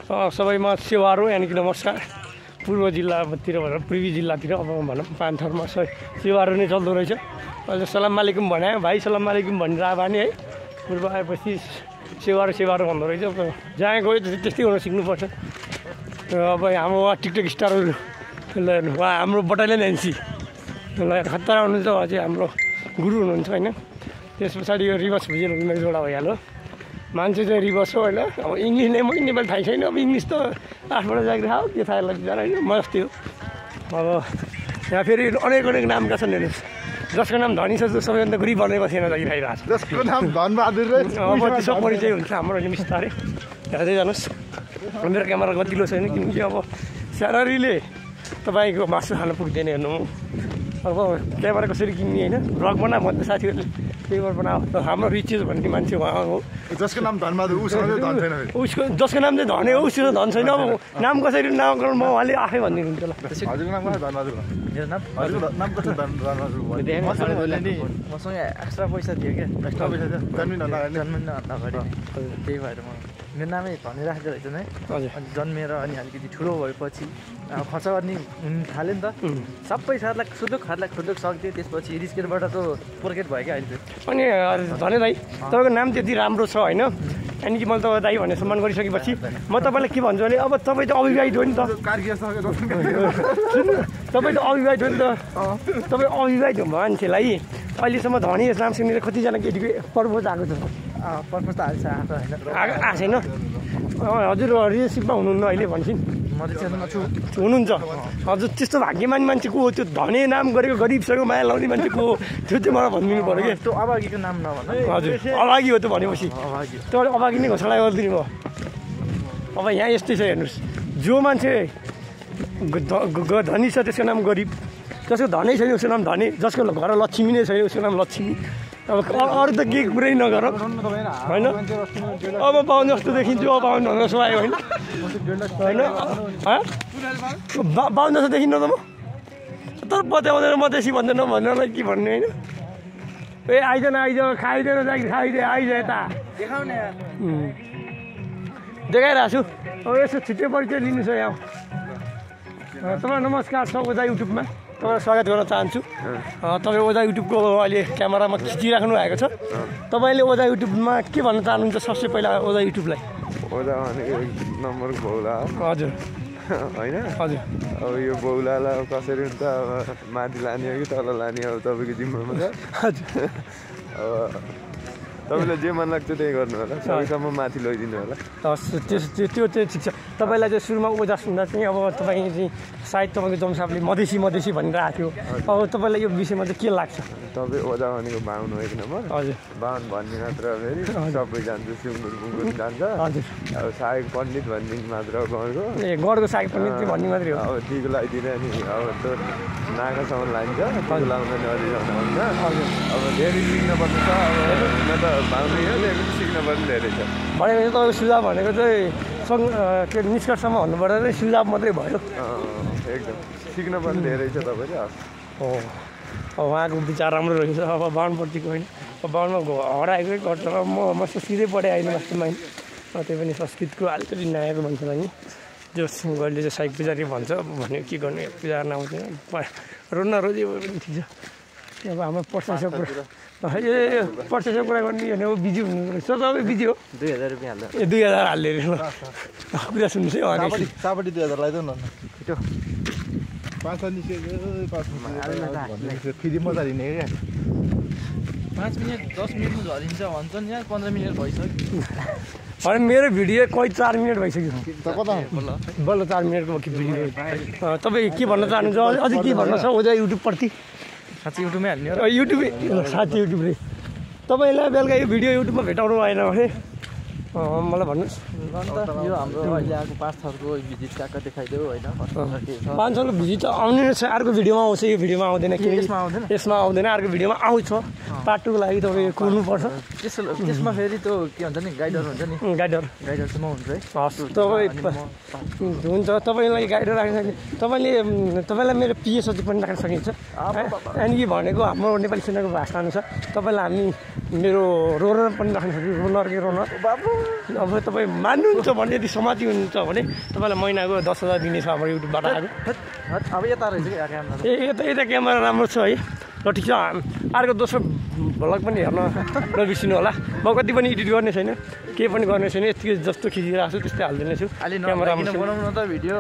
सबैमा सेवारो यानि कि नमस्कार। पूर्व जिल्लातिर भनौँ पूर्वी जिल्लातिर अब भनौँ पान्थरमा सेवारो नै चल्दो रहेछ। अहिले सलाम वालेकुम भने भाइ सलाम वालेकुम भनेर आयो भने है पूर्व आएपछि सेवारो भन्दो रहेछ। जहाँ गयो त्यस्तै हुन सिक्नुपर्छ। अब हाम्रो टिकटक स्टारहरू उहाँ हाम्रो बटालियन एनसी खतरा हुनुहुन्छ। अझै हाम्रो गुरु हुनुहुन्छ होइन। त्यस पछाडि यो रिभर्स भिजुअल जोडा भइहाल्यो। मान्छे चाहिँ रिभर्स हो होइन। अब इङ्ग्लिस नै म नेपाली थाहै छैन। अब इङ्ग्लिस त 8बाट जागिर खाऊ के थाहा लाग्दैन होइन। म जस्तै हो। अब यहाँ फेरि अनेक नामका छन् हेर्नुहोस्। जसको नाम धनी छ सबैभन्दा गरिब बनेको थिएन जागिर खाइरहेको छ। जसको नाम धनबहादुर अब त्यसको परिचय हुन्छ हाम्रो बिस्तारै हेर्दै जानुहोस्। मेरो क्यामेरा गतिलो छैन किनकि अब स्यालेरीले तपाईँको मासु खान पुग्दैन हेर्नु। अब क्यामेरा कसरी किन्ने होइन भ्लग बना भन्दा साथीहरूले त्यहीबाट बनाऊ। हाम्रो रिचेस भन्ने मान्छे उहाँ हो। जसको नाम धनबहादुर उसको धन छैन। उसको जसको नाम चाहिँ धनी हो उसको धन छैन। अब नाम कसरी नामकरण म उहाँले आफै भनिदिनुहुन्छ ल। हजुरको नाम कसरी धनबहादुर हो? मेरो नाम नाम कसरी धनबहादुर भयो? मसँग एक्स्ट्रा पैसा थियो क्या। एक्स्ट्रा पैसा थियो जन्मिन अगाडि त्यही भएर मेरो नामै धनी राखेको रहेछ नै। हजुर अनि जन्मेर अनि अलिकति ठुलो भएपछि खर्च गर्ने हुन थाल्यो नि त। सबै खातलाई खुद्दुक सक्थ्यो। त्यसपछि रिस्केटबाट त पोर्केट भयो क्या अहिले। अनि धने दाइ तपाईँको नाम त्यति राम्रो छ होइन। अनि कि मैले तपाईँ दाइ भनेर सम्मान गरिसकेपछि म तपाईँलाई के भन्छु भने अब तपाईँ त अविवाहित हो नि त। तपाईँ त अविवाहित हो नि त। तपाईँ अविवाहित मान्छेलाई अहिलेसम्म धनी नाम सुनेर कतिजना केटीको प्रपोज आएको छ? पर्पज त आएको होइन। आएको छैन। हजुर रिलेसनसिपमा हुनुहुन्न अहिले भन्छन्। म रिलेसनमा छु। हुनुहुन्छ हजुर। त्यस्तो भाग्यमानी मान्छे को हो? त्यो धनी नाम गरेको गरिबसँग माया लाउने मान्छे को हो? त्यो चाहिँ मलाई भनिदिनु पऱ्यो क्या। त्यो अभागीको नाम नभन। हजुर अभागी हो त भनेपछि तपाईँले अभागी नै घोषणा गरिदिनु भयो। अब यहाँ यस्तै छ हेर्नुहोस्। जो मान्छे धनी छ त्यसको नाम गरिब। जसको धनै छैन उसको नाम धनी। जसको घर लक्ष्मी नै छैन उसको नाम लक्ष्मी। अब अरू त केही कुरै नगर होइन। अब बाहुन जस्तो देखिन्छु। अब बाहुन भन्दा जस्तो आयो होइन होइन बाहुन जस्तो देखिन्न त म। तर बचाउँदैन मधेसी भन्दैन भन्नलाई के भन्ने होइन। ए आइज खाइदिएर खाइदे आइज यता देखाइरहेको छु। अब यसो छिट्टै परिचय लिनु छ यहाँ। तपाईँ नमस्कार छ ओजा युट्युबमा तपाईँलाई स्वागत गर्न चाहन्छु। तपाईँ ओजा युट्युबको अहिले क्यामेरामा खिचिराख्नु भएको छ। तपाईँले ओजा युट्युबमा के भन्न चाहनुहुन्छ? सबसे पहिला ओजा युट्युबलाई ओजा भनेको एक नम्बरको बौला हजुर होइन। हजुर अब यो बौलालाई कसरी हुन्छ अब माथि लाने हो कि तल लाने हो तपाईँको जिम्मामा छ। हजुर अब तपाईँलाई जे मन लाग्छ त्यही गर्नु होला। सबैसम्म माथि लैदिनु होला। त्यो चाहिँ ठिक छ। तपाईँलाई चाहिँ सुरुमा ओजा सुन्दा चाहिँ अब तपाईँ चाहिँ सायद तपाईँको जमसापले मधेसी भनिरहेको थियो। अब तपाईँलाई यो विषयमा चाहिँ के लाग्छ? तपाईँ ओजा भनेको बाहुन हो एक नम्बर। हजुर बाहुन भन्ने मात्र फेरि सबै जान्छ सुँगुर बुङ्गुर जान्छ। हजुर अब सहायक पण्डित भन्ने मात्र गाउँको ए गढको सहायक पण्डित भन्ने मात्रै हो। अब टिको लगाइदिने अनि अब त्यो नाकासम्म लाइन्छ। टिको लाउन नि अझै हुन्छ। अब धेरै सिक्नुपर्ने छ। अब भाउनी हो सिक्न पनि धेरै छ। भनेपछि तपाईँको सुझाव भनेको चाहिँ के निष्कर्षमा भन्नुपर्दा चाहिँ सुझाव मात्रै भयो। एकदम सिक्न पनि धेरै छ तपाईँले। हो अब उहाँको विचार राम्रो रहेछ। अब बाहुनप्रतिको होइन। अब बाहुनमा हराएकै गर्छ। म संस्कृतै पढाइ आइन वास्तवमा होइन। त्यही पनि संस्कृतको अलिकति नयाँको भन्छ नि जो गैले चाहिँ साइक पुजारी भन्छ भन्यो के गर्ने पूजा नआउँदैन रोज्न रोजी पनि ठिक छ। अब हाम्रो पर्सेसको कुरा पर्सेसको कुरा गर्ने भने अब बिजी हुनु रहेछ। तपाईँ बिजी हो? 2000 रुपियाँ हाल्दा ए 2000 हाल्ने रहेछ ल। कुरा सुन्नुहोस् है अगाडि सापट्टि 2000 लगाइदेऊ न। छिटो 5 फेरि मजा दिने क्या। 5 मिनट 10 मिनटमा झरिन्छ भन्छन् यहाँ 15 मिनट भइसक्यो। अनि मेरो भिडियो कोही 4 मिनट भइसक्यो। कता बल्ल 4 मिनटको भिडियो। तपाईँ के भन्न चाहनुहुन्छ? अझै के भन्न छ ओजा युट्युबप्रति? साँच्चै युट्युबमै हाल्ने हो। युट्युबै साथी युट्युबले तपाईँलाई बेलुका यो भिडियो युट्युबमा भेटाउनु भएन भने मलाई भन्नुहोस्। यो हाम्रो अहिले आएको 5 थरको भिजिट काका देखाइदेऊ होइन। 5 थरको भिजिट आउने छ। अर्को भिडियोमा आउँछ। यो भिडियोमा आउँदैन। यसमा आउँदैन। अर्को भिडियोमा आउँछ। पार्ट 2को लागि तपाईँ कुर्नुपर्छ। त्यसमा फेरि त्यो के भन्छ नि गाइडर हुन्छ नि। गाइडर चाहिँ म हुन्छ है। हस् तपाईँ हुन्छ। तपाईँलाई गाइडर राख्न सकिन्छ। तपाईँलाई मेरो पिए सचिव पनि राख्न सकिन्छ। अनि कि भनेको हाम्रो नेपाली सेनाको भाषा अनुसार तपाईँलाई हामी मेरो रोनर पनि राख्नु सक्छु रोनर के रोनर बाबु अब तपाईँ मान्नुहुन्छ भने यदि समाति हुनुहुन्छ भने तपाईँलाई महिनाको 10,000 दिने छ हाम्रो युट्युबबाट आएको अब यता रहेछ कि क्यामेरा यता क्यामेरा राम्रो छ है ल ठिक छ अर्को दोस्रो भ्लग पनि हेर्न नबिर्सिनु होला म कति पनि एडिट गर्ने छैन केही पनि गर्ने छैन यति जस्तो खिचिरहेको छु त्यस्तै हालिदिने छु अलि क्यामेरा बनाउनु त भिडियो